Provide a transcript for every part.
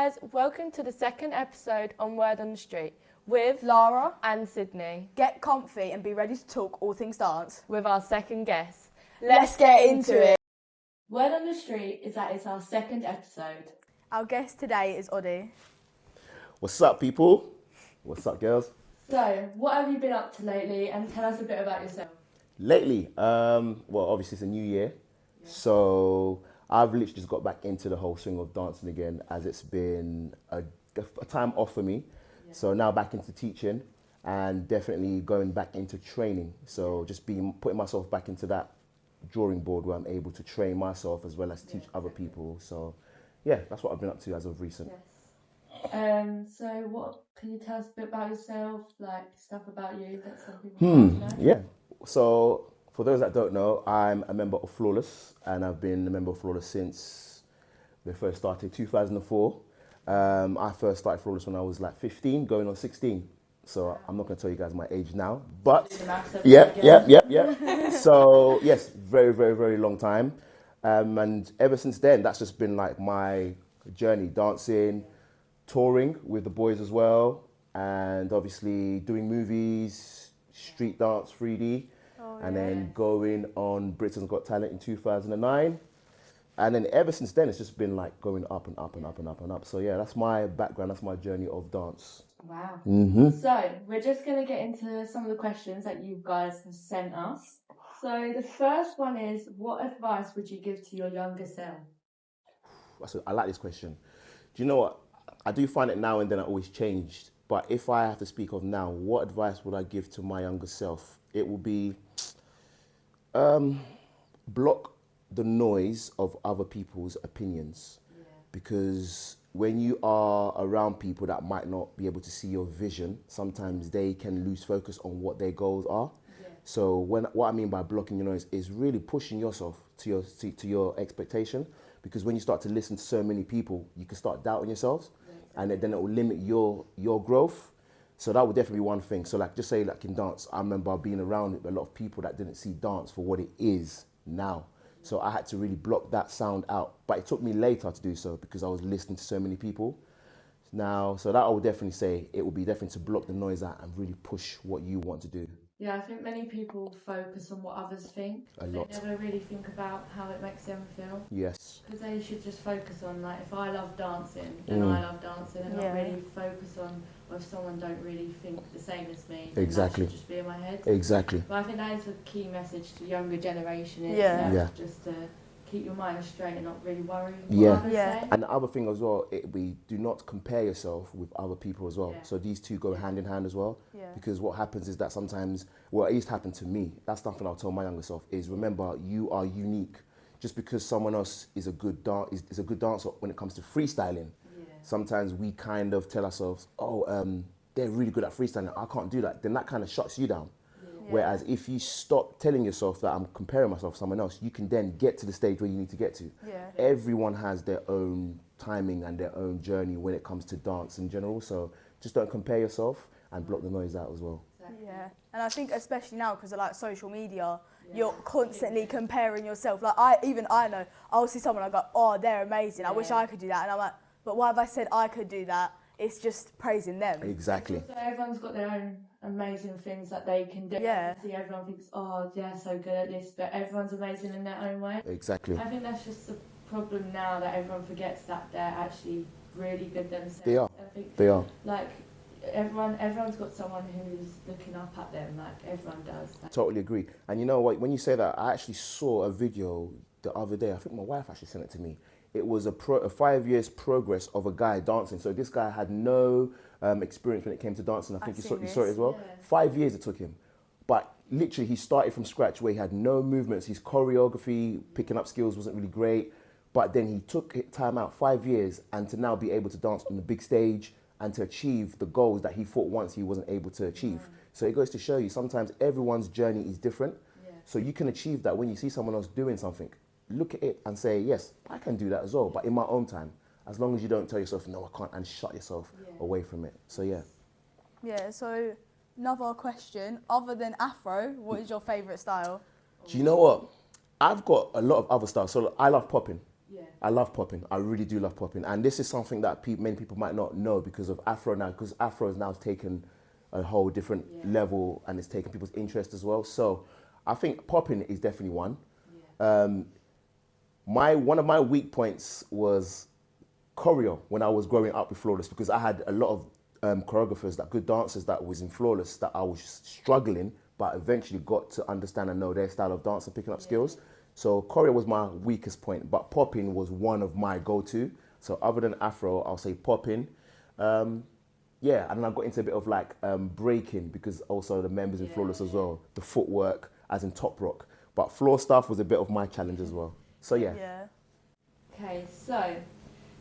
guys, welcome to the second episode on Word on the Street with Lara and Sydney. Get comfy and be ready to talk all things dance. With our second guest. Let's get into it. Word on the Street is that it's our second episode. Our guest today is Oddey. What's up, people? What's up, girls? So, what have you been up to lately, and tell us a bit about yourself. Lately, well, obviously it's a new year, so I've literally just got back into the whole swing of dancing again, as it's been a time off for me. So now back into teaching and definitely going back into training. So just putting myself back into that drawing board where I'm able to train myself as well as teach other people. So yeah, that's what I've been up to as of recent. So what can you tell us a bit about yourself, like stuff about you that some people want to know? Yeah. So for those that don't know, I'm a member of Flawless, and I've been a member of Flawless since we first started, 2004. I first started Flawless when I was like 15, going on 16. So I'm not going to tell you guys my age now, but yeah. So yes, very, very, very long time. And ever since then, that's just been like my journey, dancing, touring with the boys as well, and obviously doing movies, street dance 3D, and then going on Britain's Got Talent in 2009. And then ever since then, it's just been like going up and up and up and up and up. So yeah, that's my background, that's my journey of dance. Wow. Mm-hmm. So we're just going to get into some of the questions that you guys have sent us. So the first one is, what advice would you give to your younger self? I like this question. Do you know what? I do find it now and then I always changed. But if I have to speak of now, what advice would I give to my younger self? It will be block the noise of other people's opinions. Because when you are around people that might not be able to see your vision, sometimes they can lose focus on what their goals are. So what I mean by blocking your noise is really pushing yourself to your expectation. Because when you start to listen to so many people, you can start doubting yourselves, and then it will limit your growth. So that would definitely be one thing. So like, just say like in dance, I remember being around a lot of people that didn't see dance for what it is now. So I had to really block that sound out. But it took me later to do so because I was listening to so many people. Now, so that I would definitely say, it would be definitely to block the noise out and really push what you want to do. Yeah, I think many people focus on what others think. A lot. They never really think about how it makes them feel. Yes. Because they should just focus on, like, if I love dancing, then I love dancing, and not really focus on if someone don't really think the same as me. Exactly. That should just be in my head. Exactly. But I think that is a key message to the younger generation. Is just to keep your mind straight and not really worry what others say. And the other thing as well, do not compare yourself with other people as well. So these two go hand in hand as well. Because what happens is that sometimes, well, it used to happen to me. That's something I'll tell my younger self is, remember, you are unique. Just because someone else is a good dancer when it comes to freestyling, sometimes we kind of tell ourselves, they're really good at freestyling, I can't do that. Then that kind of shuts you down. Whereas if you stop telling yourself that I'm comparing myself to someone else, you can then get to the stage where you need to get to. Everyone has their own timing and their own journey when it comes to dance in general. So just don't compare yourself and block the noise out as well. Yeah, and I think especially now because of like social media, you're constantly comparing yourself. Like I know, I'll see someone, I go, oh, they're amazing, I wish I could do that. And I'm like, but why have I said I could do that? It's just praising them. Exactly. So everyone's got their own amazing things that they can do. See, everyone thinks, oh, they're so good at this, but everyone's amazing in their own way. Exactly. I think that's just the problem now, that everyone forgets that they're actually really good themselves. They are. I think, they are. Like, everyone's got someone who's looking up at them, like everyone does. Totally agree. And you know what, when you say that, I actually saw a video the other day. I think my wife actually sent it to me. It was a 5 years progress of a guy dancing. So this guy had no experience when it came to dancing. I think you saw it as well. 5 years it took him. But literally he started from scratch where he had no movements. His choreography, picking up skills wasn't really great. But then he took time out, 5 years, and to now be able to dance on the big stage and to achieve the goals that he thought once he wasn't able to achieve. So it goes to show you, sometimes everyone's journey is different. So you can achieve that when you see someone else doing something. Look at it and say, yes, I can do that as well, but in my own time, as long as you don't tell yourself, no, I can't, and shut yourself away from it. So Yeah, so another question, other than Afro, what is your favourite style? Do you know what? I've got a lot of other styles. So I love popping. I love popping. I really do love popping. And this is something that many people might not know because of Afro now, because Afro has now taken a whole different level and it's taken people's interest as well. So I think popping is definitely one. One of my weak points was choreo when I was growing up with Flawless, because I had a lot of choreographers, good dancers that was in Flawless that I was struggling, but eventually got to understand and know their style of dance and picking up skills. So choreo was my weakest point, but popping was one of my go-to. So other than Afro, I'll say popping. And then I got into a bit of breaking, because also the members in Flawless as well, the footwork as in top rock. But floor stuff was a bit of my challenge as well. So yeah. Okay, so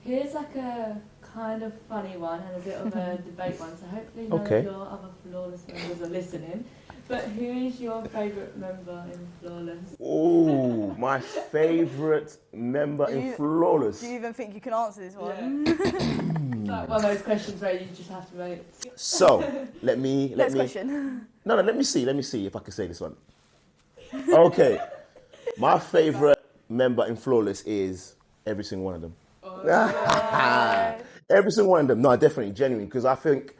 here's a kind of funny one and a bit of a debate one. So hopefully none of your other Flawless members are listening. But who is your favourite member in Flawless? Oh, my favourite member in Flawless. Do you even think you can answer this one? It's like one of those questions where you just have to vote. So, let me... Next question. No, let me see if I can say this one. Okay. My favourite member in Flawless is every single one of them. Every single one of them. No, definitely, genuinely, because I think,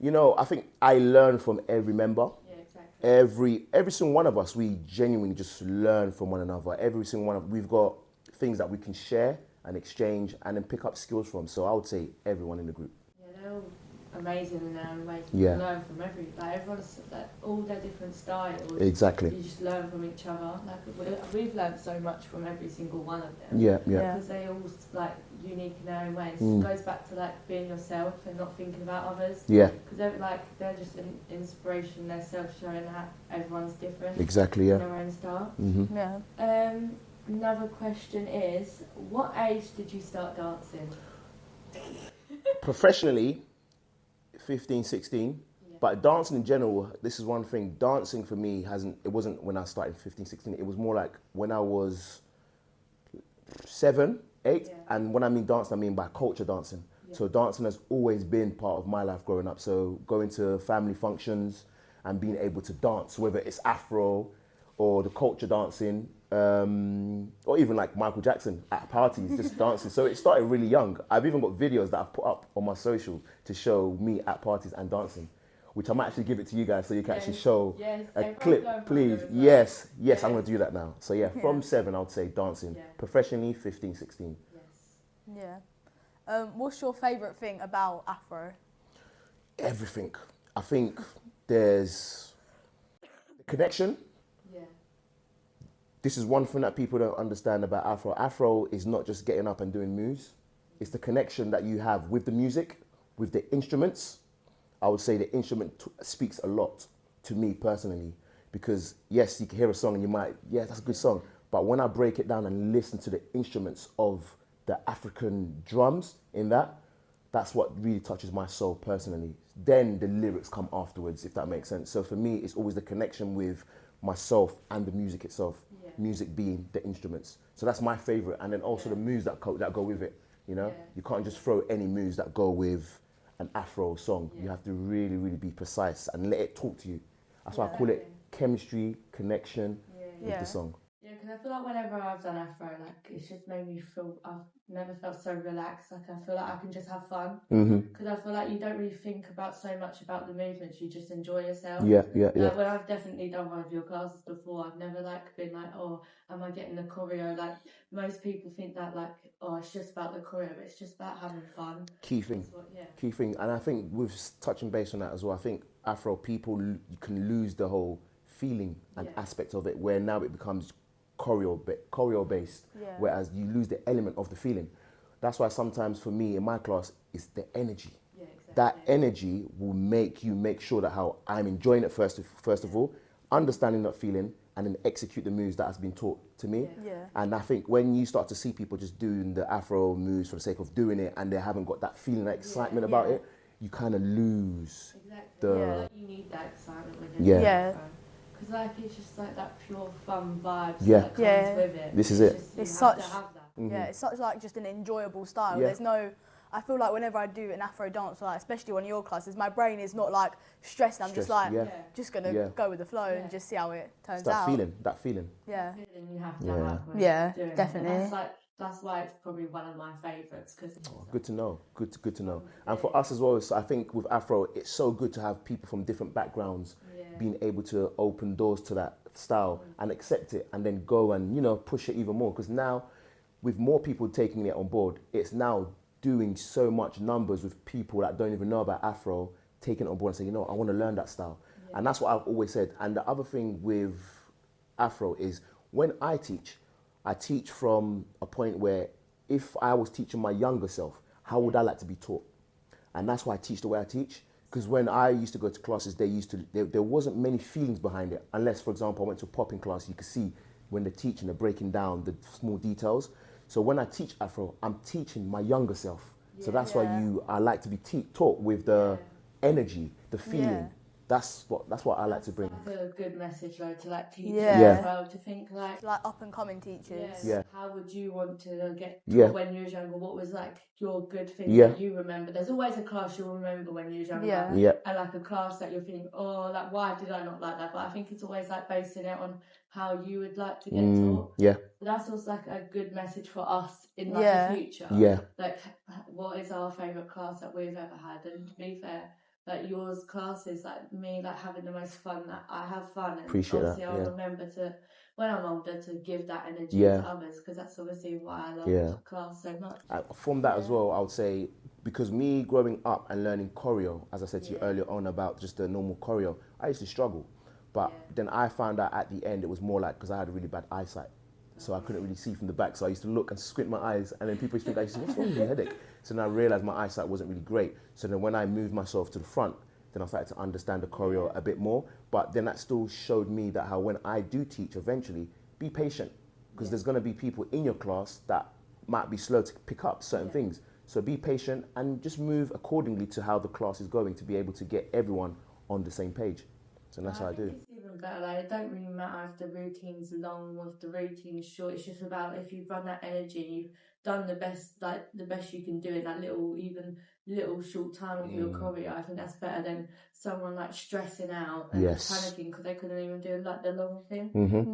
I think I learn from every member. Every single one of us, we genuinely just learn from one another. Every single one of we've got things that we can share and exchange and then pick up skills from. So I would say everyone in the group. Yeah, they're all amazing in their own ways. Yeah. You learn from everyone's all their different styles. Exactly. You just learn from each other. We've learned so much from every single one of them. Yeah. Because they all unique in their own ways. It goes back to being yourself and not thinking about others. Yeah. Because they're just an inspiration. They're self-showing that everyone's different. Exactly. Yeah. In their own style. Mm-hmm. Yeah. Another question is, what age did you start dancing? Professionally, 15, 16. But dancing in general, this is one thing. Dancing for me it wasn't when I started 15, 16. It was more like when I was 7, 8. And when I mean dancing, I mean by culture dancing. So dancing has always been part of my life growing up. So going to family functions and being able to dance, whether it's Afro or the culture dancing, or even Michael Jackson at parties, just dancing. So it started really young. I've even got videos that I've put up on my social to show me at parties and dancing, which I might actually give it to you guys so you can actually show a clip, please. Well. Yes, I'm going to do that now. So from 7, I would say dancing. Professionally, 15, 16. Yes. Yeah. What's your favourite thing about Afro? Everything. I think there's connection. This is one thing that people don't understand about Afro. Afro is not just getting up and doing moves. It's the connection that you have with the music, with the instruments. I would say the instrument speaks a lot to me personally, because yes, you can hear a song and you might, that's a good song. But when I break it down and listen to the instruments of the African drums in that's what really touches my soul personally. Then the lyrics come afterwards, if that makes sense. So for me, it's always the connection with myself and the music itself. Music being the instruments. So that's my favorite. And then also the moves that go with it. You can't just throw any moves that go with an Afro song. You have to really, really be precise and let it talk to you. That's why I call it chemistry, connection with the song. Yeah, because I feel like whenever I've done Afro, it's just made me feel, I've never felt so relaxed. I feel like I can just have fun. Because I feel like you don't really think about so much about the movements, you just enjoy yourself. Yeah. When I've definitely done one of your classes before, I've never been oh, am I getting the choreo? Most people think that it's just about the choreo, but it's just about having fun. Key thing. And I think with touching base on that as well, I think Afro people, you can lose the whole feeling and aspect of it, where now it becomes choreo based, whereas you lose the element of the feeling. That's why sometimes for me in my class, it's the energy. Exactly. That energy will make you make sure that how I'm enjoying it first of all, understanding that feeling, and then execute the moves that has been taught to me. And I think when you start to see people just doing the Afro moves for the sake of doing it, and they haven't got that feeling, that excitement about it, you kind of lose you need that excitement when you're doing Afro. Because it's just that pure fun vibe that comes with it. This is it. It's such it's such just an enjoyable style. There's no, I feel like whenever I do an Afro dance, especially one of your classes, my brain is not stressed. I'm just just gonna go with the flow and just see how it turns out. That feeling. Yeah. You have to have. Yeah, definitely. That's that's why it's probably one of my favourites. Good to know. Good to know. And for us as well, so I think with Afro, it's so good to have people from different backgrounds being able to open doors to that style and accept it, and then go and, you know, push it even more. Because now, with more people taking it on board, it's now doing so much numbers with people that don't even know about Afro, taking it on board and saying, you know, I want to learn that style. And that's what I've always said. And the other thing with Afro is when I teach from a point where if I was teaching my younger self, how would I like to be taught? And that's why I teach the way I teach. Because when I used to go to classes, there wasn't many feelings behind it. Unless, for example, I went to a popping class, you could see when they're teaching, they're breaking down the small details. So when I teach Afro, I'm teaching my younger self. So that's why I like to be taught with the energy, the feeling. That's what I like to bring. That's a good message, though, to like teachers Yeah. as well, to think like up and coming teachers. how would you want to get Yeah. when you was younger? What was like your good thing Yeah. that you remember? There's always a class you'll remember when you was younger, Yeah. and like a class that you're thinking, oh, like why did I not like that? But I think it's always like basing it on how you would like to get taught. Yeah. That's also like a good message for us in like the future. Yeah. Like, what is our favourite class that we've ever had? And to be fair, like yours classes, like me, like having the most fun. That I have fun, and Appreciate obviously that, I'll yeah. remember to, when I'm older, to give that energy Yeah. to others, because that's obviously why I love class so much. From that as well, I would say, because me growing up and learning choreo, as I said to you earlier on about just the normal choreo, I used to struggle. But then I found out at the end it was more like, because I had a really bad eyesight. So I couldn't really see from the back. So I used to look and squint my eyes, and then people used to think, what's wrong with your headache? So then I realized my eyesight wasn't really great. So then when I moved myself to the front, then I started to understand the choreo a bit more. But then that still showed me that how when I do teach eventually, be patient. Because there's going to be people in your class that might be slow to pick up certain things. So be patient and just move accordingly to how the class is going to be able to get everyone on the same page. So that's how I do. It's even better. Like, it don't really matter if the routine's long or if the routine's short. It's just about if you've run that energy and you've done the best you can do in that little short time of your choreo. I think that's better than someone like stressing out and panicking because they couldn't even do like the long thing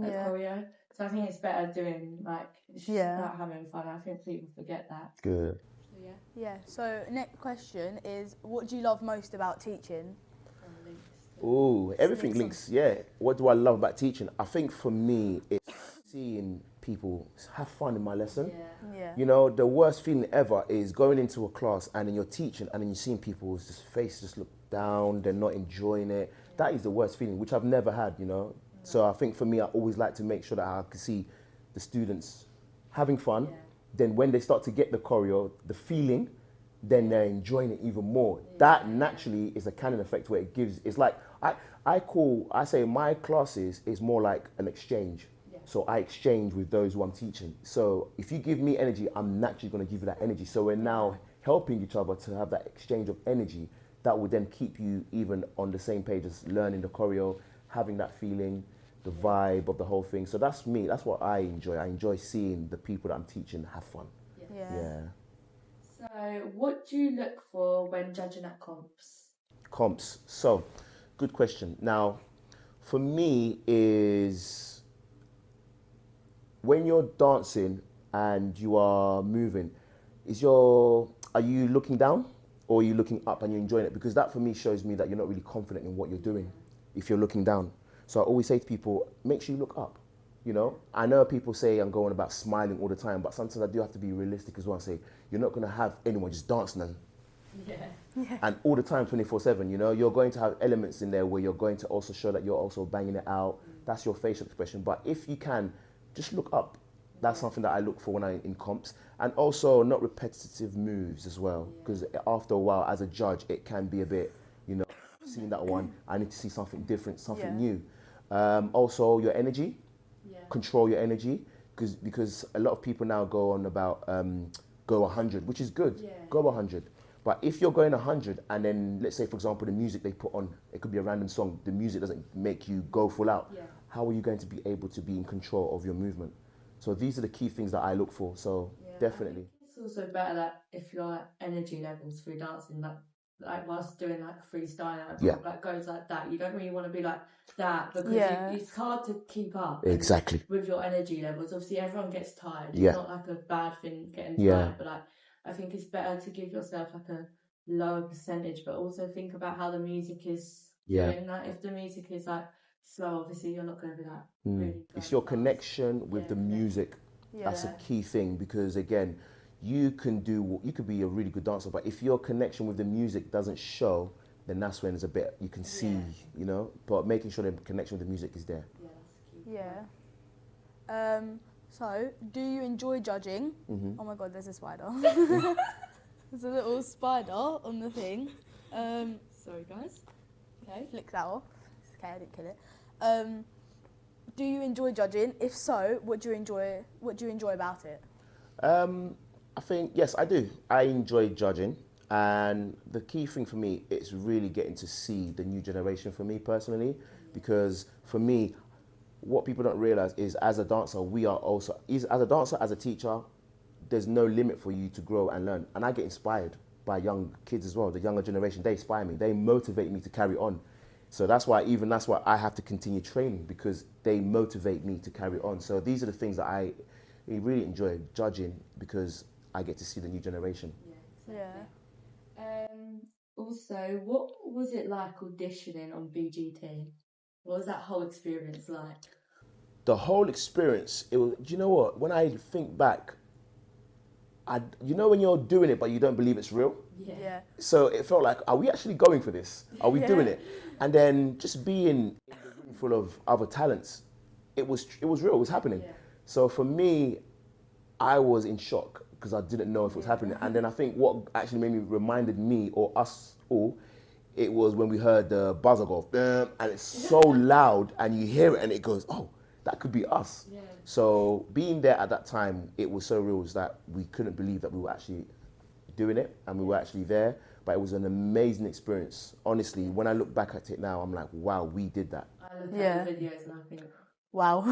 at choreo. So I think it's better doing like it's just about having fun. I think people forget that. Good. So, Yeah. So next question is, what do you love most about teaching? Oh, everything links. Yeah. What do I love about teaching? I think for me, it's seeing people have fun in my lesson. You know, the worst feeling ever is going into a class and then you're teaching and then you're seeing people's just face just look down, they're not enjoying it. That is the worst feeling, which I've never had, you know. So I think for me, I always like to make sure that I can see the students having fun. Then when they start to get the choreo, the feeling, then they're enjoying it even more. That naturally is a canon effect where it gives, it's like, I say my classes is more like an exchange. So I exchange with those who I'm teaching. So if you give me energy, I'm naturally going to give you that energy. So we're now helping each other to have that exchange of energy that will then keep you even on the same page as learning the choreo, having that feeling, the vibe of the whole thing. So that's me. That's what I enjoy. I enjoy seeing the people that I'm teaching have fun. Yeah. So what do you look for when judging at comps? Comps. So, good question. Now, for me is when you're dancing and you are moving, are you looking down or are you looking up and you're enjoying it? Because that for me shows me that you're not really confident in what you're doing if you're looking down. So I always say to people, make sure you look up. You know, I know people say I'm going about smiling all the time, but sometimes I do have to be realistic as well and say, you're not going to have anyone just dancing and all the time 24/7, you know, you're going to have elements in there where you're going to also show that you're also banging it out. That's your facial expression. But if you can, just look up. That's something that I look for when I'm in comps. And also not repetitive moves as well. Because after a while, as a judge, it can be a bit, you know, seeing that one, I need to see something different, something new. Also your energy, control your energy. Because a lot of people now go on about go 100, which is good, go 100. But if you're going 100 and then, let's say, for example, the music they put on, it could be a random song, the music doesn't make you go full out. How are you going to be able to be in control of your movement? So these are the key things that I look for. So definitely. It's also better that if your energy levels through dancing, like whilst doing like freestyle, like goes like that, you don't really want to be like that because it's hard to keep up. Exactly. With your energy levels, obviously everyone gets tired. Yeah. It's not like a bad thing getting tired, but like I think it's better to give yourself like a lower percentage, but also think about how the music is doing. Like if the music is like slow, obviously you're not going to be like really. It's your fast. connection with the music. That's a key thing because again, you could be a really good dancer, but if your connection with the music doesn't show, then that's when it's a bit you can see, you know. But making sure the connection with the music is there. So, do you enjoy judging? Oh my God, there's a spider. There's a little spider on the thing. Sorry, guys. Okay, flick that off. It's okay, I didn't kill it. Do you enjoy judging? If so, what do you enjoy about it? I think yes, I do. I enjoy judging, and the key thing for me is really getting to see the new generation. For me personally, because for me, what people don't realize is as a dancer, we are also as a dancer, as a teacher. There's no limit for you to grow and learn, and I get inspired by young kids as well. The younger generation, they inspire me. They motivate me to carry on. So that's why I have to continue training because they motivate me to carry on. So these are the things that I really enjoy judging because I get to see the new generation. Also, what was it like auditioning on BGT? What was that whole experience like? The whole experience, it was. Do you know what? When I think back, you know when you're doing it but you don't believe it's real? Yeah. So it felt like, are we actually going for this? Are we doing it? And then just being in the room full of other talents, it was real, it was happening. Yeah. So for me, I was in shock because I didn't know if it was happening. And then I think what actually reminded me or us all, it was when we heard the buzzer go, and it's so loud and you hear it and it goes, oh, that could be us. Yeah. So being there at that time, it was so real that we couldn't believe that we were actually doing it and we were actually there. But it was an amazing experience. Honestly, when I look back at it now, I'm like, wow, we did that. I look at the videos and I think, wow.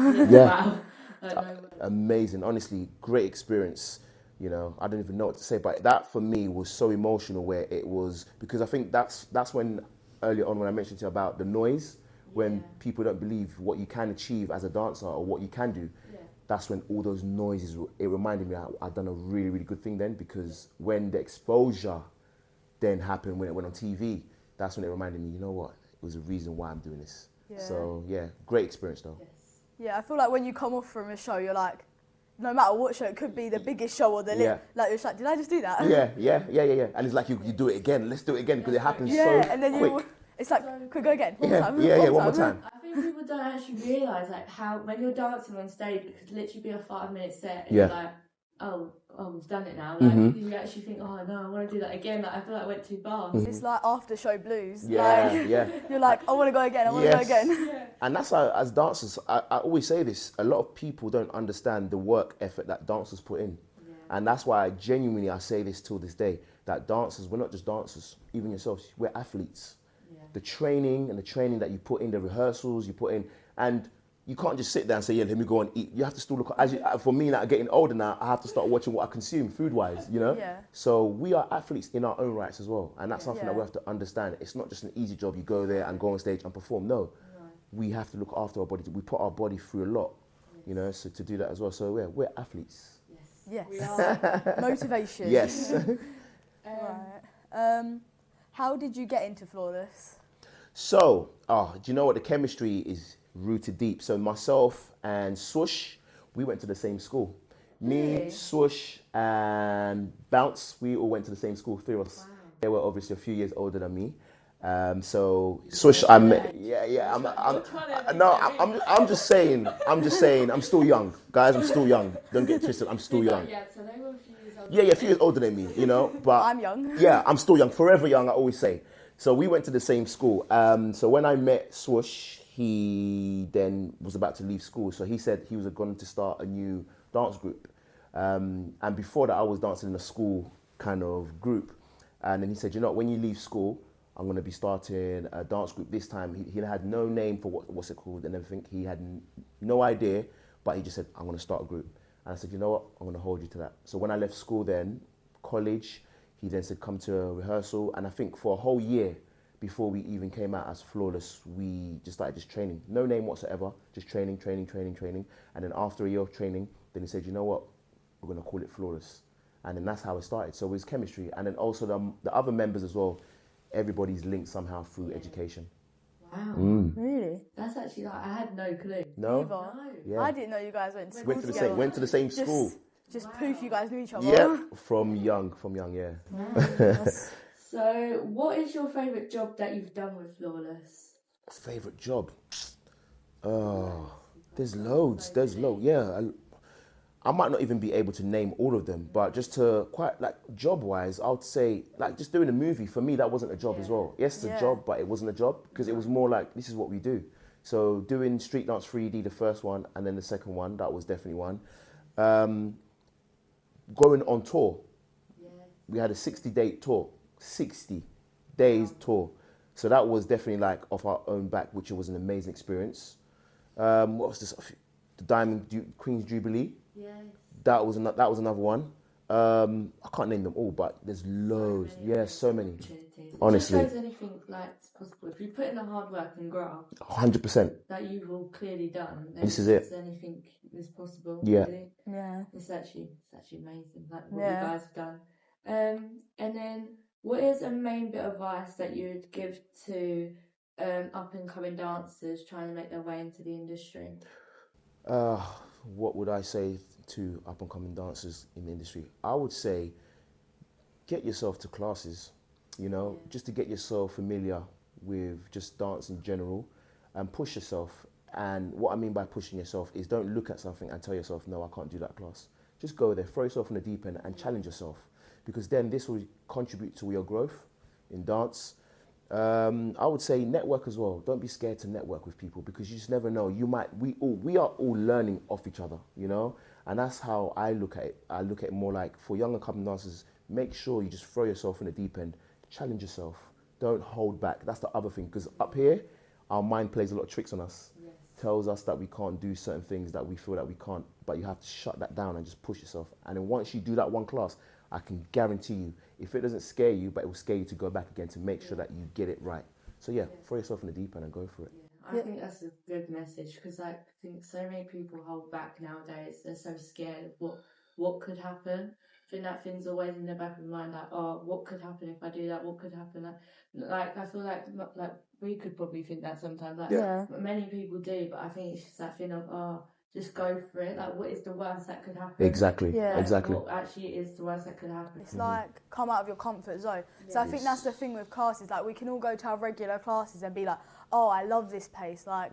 Wow. Amazing. Honestly, great experience. You know, I don't even know what to say, but that for me was so emotional where it was, because I think that's when earlier on when I mentioned to you about the noise, when people don't believe what you can achieve as a dancer or what you can do. That's when all those noises, it reminded me I'd done a really, really good thing then, because when the exposure then happened, when it went on TV, that's when it reminded me, you know what, it was a reason why I'm doing this. So yeah, great experience though. Yeah, I feel like when you come off from a show, you're like, no matter what show, it could be the biggest show or the like you're just like, did I just do that? Yeah. And it's like you do it again, let's do it again, because it happens so and then quick. It's like, could go again, one time. One more time. I think people don't actually realise like how when you're dancing on stage, it could literally be a 5-minute set and you're like, oh, we've done it now. Like you actually think, oh no, I want to do that again. Like I feel like I went too fast. It's like after show blues. You're like, I want to go again. I want to go again. And that's how, as dancers, I always say this. A lot of people don't understand the work effort that dancers put in, and that's why I say this till this day. That dancers, we're not just dancers. Even yourselves, we're athletes. The training that you put in, the rehearsals you put in, and you can't just sit there and say, yeah, let me go and eat. You have to still look, for me, like getting older now, I have to start watching what I consume food-wise, you know? So we are athletes in our own rights as well, and that's something that we have to understand. It's not just an easy job, you go there and go on stage and perform. No, we have to look after our body. We put our body through a lot, you know, so to do that as well. So we're athletes. Yes. We are. Motivation. Yes. How did you get into Flawless? So, do you know what? The chemistry is rooted deep. So myself and Swoosh, we went to the same school. Me, Swoosh, and Bounce, we all went to the same school, 3 of us. Wow. They were obviously a few years older than me. So Swoosh, I'm just saying, I'm still young. Guys, I'm still young. Don't get twisted, I'm still young. Yeah, so they were a few years older. Yeah, a few years older than me, you know. But I'm young. Yeah, I'm still young, forever young, I always say. So we went to the same school. So when I met Swoosh, he then was about to leave school. So he said he was going to start a new dance group. And before that, I was dancing in a school kind of group. And then he said, you know, when you leave school, I'm going to be starting a dance group this time. He had no name for what's it called and everything. He had no idea, but he just said, I'm going to start a group. And I said, you know what, I'm going to hold you to that. So when I left school then, college, he then said, come to a rehearsal. And I think for a whole year, before we even came out as Flawless, we just started just training. No name whatsoever, just training. And then after a year of training, then he said, you know what, we're going to call it Flawless. And then that's how it started. So it was chemistry. And then also the other members as well, everybody's linked somehow through education. Wow. Really? That's actually like, I had no clue. No? Either. No. Yeah. I didn't know you guys went to school together. Went to the same school. Just proof you guys knew each other. Yeah, from young, yeah. So, what is your favourite job that you've done with Flawless? Favorite job? There's loads. Yeah, I might not even be able to name all of them, but just to quite like job-wise, I would say like just doing a movie for me, that wasn't a job as well. Yes, it's a job, but it wasn't a job because it was more like this is what we do. So doing Street Dance 3D, the first one, and then the second one, that was definitely one. Going on tour, we had a 60-day tour, 60 days tour. So that was definitely like off our own back, which was an amazing experience. What was this? The Queen's Jubilee. Yes. That was another one. I can't name them all, but there's loads. So many. Honestly. It just shows anything like it's possible. If you put in the hard work and graft 100%. that you've all clearly done, then This is it. anything is possible. Yeah. Really. Yeah. It's actually amazing, like what you guys have done. And then what is a main bit of advice that you would give to up and coming dancers trying to make their way into the industry? What would I say to up and coming dancers in the industry? I would say get yourself to classes, just to get yourself familiar with just dance in general and push yourself. And what I mean by pushing yourself is don't look at something and tell yourself, no, I can't do that class. Just go there, throw yourself in the deep end and challenge yourself, because then this will contribute to your growth in dance. I would say network as well. Don't be scared to network with people, because you just never know. We are all learning off each other, and that's how I look at it. I look at it more like for young and coming dancers, make sure you just throw yourself in the deep end, challenge yourself. Don't hold back. That's the other thing, because up here, our mind plays a lot of tricks on us. Yes. Tells us that we can't do certain things that we feel that we can't, but you have to shut that down and just push yourself. And then once you do that one class, I can guarantee you, if it doesn't scare you, but it will scare you to go back again to make sure that you get it right. So throw yourself in the deep end and go for it. I think that's a good message, because I think so many people hold back nowadays. They're so scared of what could happen. I think that thing's always in the back of the mind, like, oh, what could happen if I do that? What could happen? Like I feel like we could probably think that sometimes. Many people do, but I think it's just that thing of, just go for it. Like, what is the worst that could happen? Exactly. Yeah. Exactly. What actually is the worst that could happen? It's like come out of your comfort zone. So I think that's the thing with classes. Like, we can all go to our regular classes and be like, oh, I love this place. Like,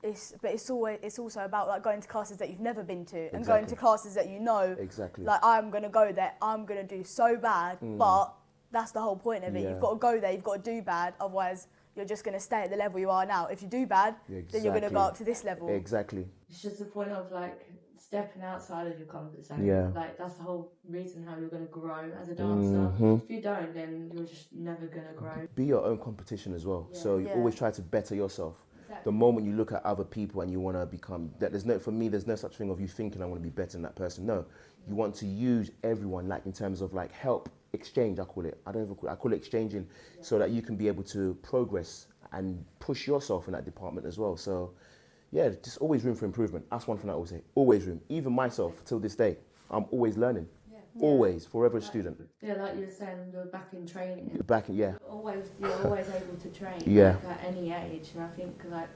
it's also about like going to classes that you've never been to and going to classes that you know. Exactly. Like, I'm gonna go there. I'm gonna do so bad, but that's the whole point of it. You've got to go there. You've got to do bad. Otherwise, you're just going to stay at the level you are now. If you do bad, then you're going to go up to this level. Exactly. It's just the point of like stepping outside of your comfort zone. Yeah. Like, that's the whole reason how you're going to grow as a dancer. If you don't, then you're just never going to grow. Be your own competition as well. So you always try to better yourself. Exactly. The moment you look at other people and you want to become that, there's no such thing of you thinking I want to be better than that person. No, you want to use everyone, like in terms of like help. Exchange, I call it. I call it exchanging, so that you can be able to progress and push yourself in that department as well. So, just always room for improvement. That's one thing I always say. Always room. Even myself, till this day, I'm always learning. Always, forever a student. Yeah, like you were saying, you're back in training. You're always able to train. Yeah. Like, at any age, and I think like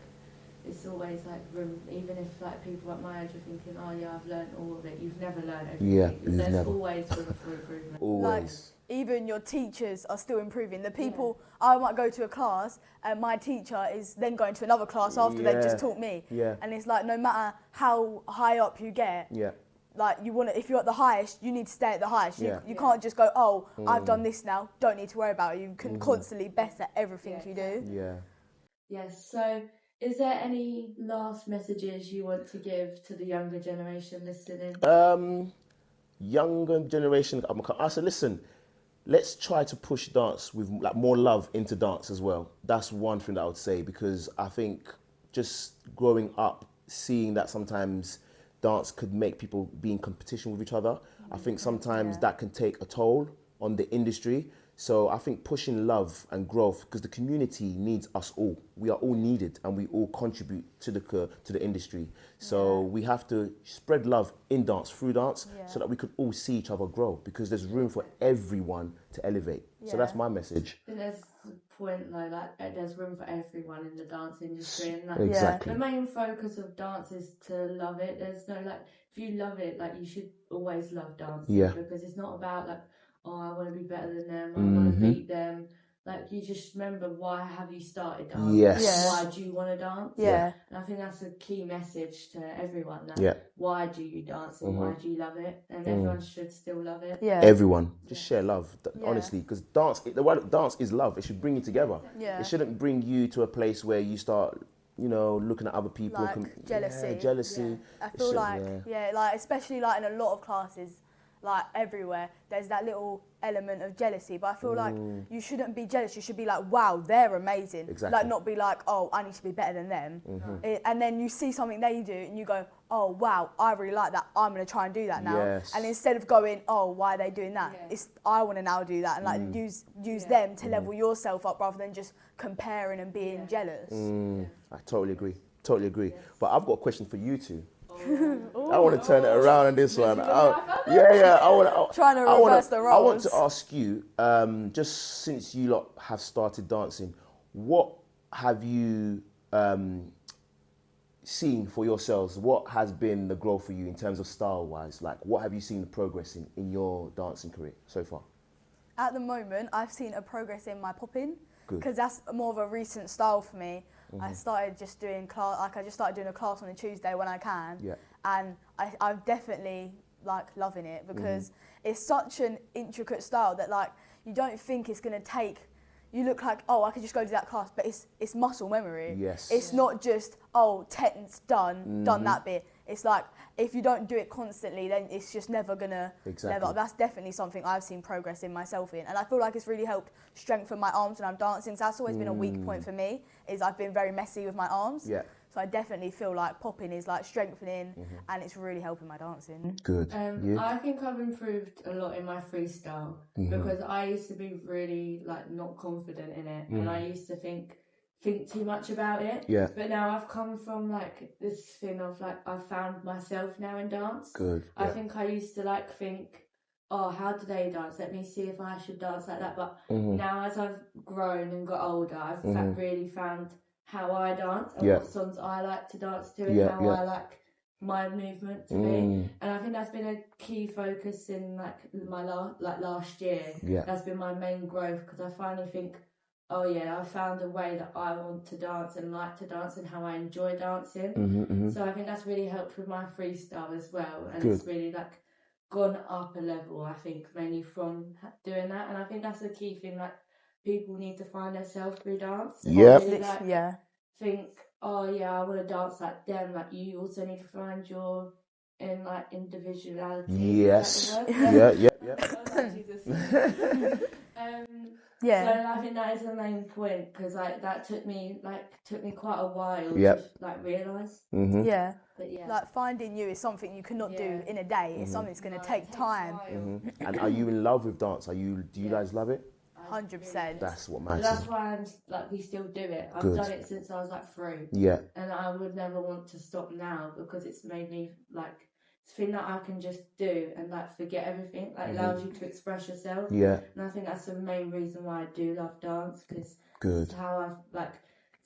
it's always like room. Even if like people at my age are thinking, oh yeah, I've learned all of it. You've never learned everything. Yeah, there's always room for improvement. Always. Like, even your teachers are still improving. The people, I might go to a class and my teacher is then going to another class after they've just taught me. Yeah. And it's like, no matter how high up you get, like if you're at the highest, you need to stay at the highest. You can't just go, oh, I've done this now, don't need to worry about it. You can constantly better everything you do. Yeah. Yes, so is there any last messages you want to give to the younger generation listening? Younger generation, I said, listen, let's try to push dance with like more love into dance as well. That's one thing that I would say, because I think just growing up, seeing that sometimes dance could make people be in competition with each other. I think sometimes that can take a toll on the industry. So I think pushing love and growth, because the community needs us all. We are all needed, and we all contribute to the industry. So we have to spread love in dance, through dance, so that we could all see each other grow, because there's room for everyone to elevate. So that's my message. And there's the point though, like there's room for everyone in the dance industry, and like, Exactly. the main focus of dance is to love it. There's no like, if you love it, like you should always love dancing, because it's not about like, oh, I want to be better than them, I want to beat them. Like, you just remember, why have you started dancing? Yes. Why do you want to dance? Yeah. And I think that's a key message to everyone. That why do you dance and why do you love it? And everyone should still love it. Yeah. Everyone. Just share love, honestly, because the word dance is love. It should bring you together. Yeah. It shouldn't bring you to a place where you start, you know, looking at other people. Like jealousy. Yeah, jealousy. Yeah. I feel like, like, especially like in a lot of classes, like everywhere, there's that little element of jealousy. But I feel like you shouldn't be jealous. You should be like, wow, they're amazing. Exactly. Like, not be like, oh, I need to be better than them. And then you see something they do and you go, oh, wow, I really like that. I'm going to try and do that now. Yes. And instead of going, oh, why are they doing that? It's, I want to now do that. And like use them to level yourself up rather than just comparing and being jealous. I totally agree. Totally agree. Yes. But I've got a question for you two. I want to turn it around on this one. I want trying to reverse the roles. I want to ask you, just since you lot have started dancing, what have you seen for yourselves? What has been the growth for you in terms of style-wise? Like, what have you seen the progress in your dancing career so far? At the moment, I've seen a progress in my popping, because that's more of a recent style for me. I started just doing class, like I just started doing a class on a Tuesday when I can, and I'm definitely like loving it, because it's such an intricate style that like you don't think it's gonna take. You look like, oh, I could just go to that class, but it's muscle memory. Yes. It's not just, oh, tense, done that bit. It's like, if you don't do it constantly, then it's just never gonna level up. That's definitely something I've seen progress in myself in. And I feel like it's really helped strengthen my arms when I'm dancing. So that's always been a weak point for me, is I've been very messy with my arms. Yeah. So I definitely feel like popping is like strengthening and it's really helping my dancing. Good. I think I've improved a lot in my freestyle, because I used to be really like not confident in it, and I used to think too much about it. Yeah. But now I've come from like this thing of like, I've found myself now in dance. Good. I think I used to like think, oh, how do they dance? Let me see if I should dance like that. But now as I've grown and got older, I've really found how I dance and what songs I like to dance to, and how I like my movement to be. And I think that's been a key focus in like my last year. That's been my main growth, because I finally think, oh yeah, I found a way that I want to dance and like to dance and how I enjoy dancing. So I think that's really helped with my freestyle as well, and it's really like gone up a level, I think, mainly from doing that. And I think that's the key thing, like people need to find themselves through dance. Really, like, think, oh yeah, I want to dance like them. Like, you also need to find your individuality. Yes. So I think that is the main point, because like that took me quite a while to like realise. But like finding you is something you cannot do in a day. It's something that's going to take time. And are you in love with dance? Do you guys love it? 100%. That's what matters. That's why I'm like, we still do it. I've done it since I was like 3. And I would never want to stop now, because it's made me like, it's a thing that I can just do and like forget everything. Like, allows you to express yourself. And I think that's the main reason why I do love dance, because it's how I've like,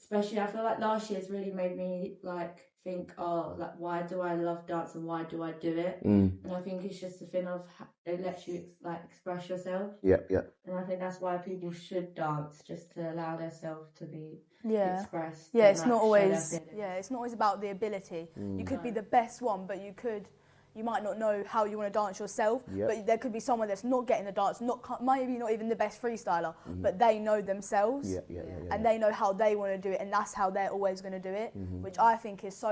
especially I feel like last year's really made me like think, oh, like, why do I love dance and why do I do it? And I think it's just a thing of, it lets you like express yourself. And I think that's why people should dance, just to allow themselves to be expressed. It's not always it's not always about the ability. You could be the best one, but you might not know how you want to dance yourself, but there could be someone that's not getting the dance, maybe not even the best freestyler, but they know themselves, and they know how they want to do it, and that's how they're always going to do it, which I think is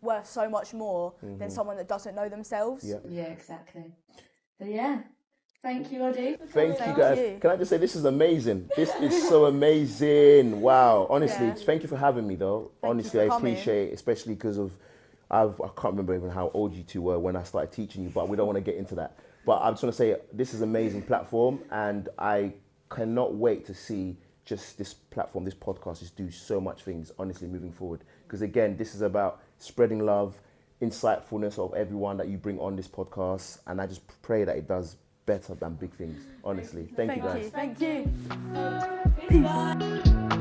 worth so much more than someone that doesn't know themselves. Yeah, exactly. So thank you, Oddey. Thank you, guys. Can I just say, this is amazing. This is so amazing. Wow. Honestly, thank you for having me, though. Honestly, I appreciate it, especially because of, I can't remember even how old you two were when I started teaching you, but we don't want to get into that. But I just want to say, this is an amazing platform, and I cannot wait to see just this platform, this podcast, just do so much things, honestly, moving forward. Because again, this is about spreading love, insightfulness of everyone that you bring on this podcast. And I just pray that it does better than big things, honestly. Thank you guys. Thank you. Peace.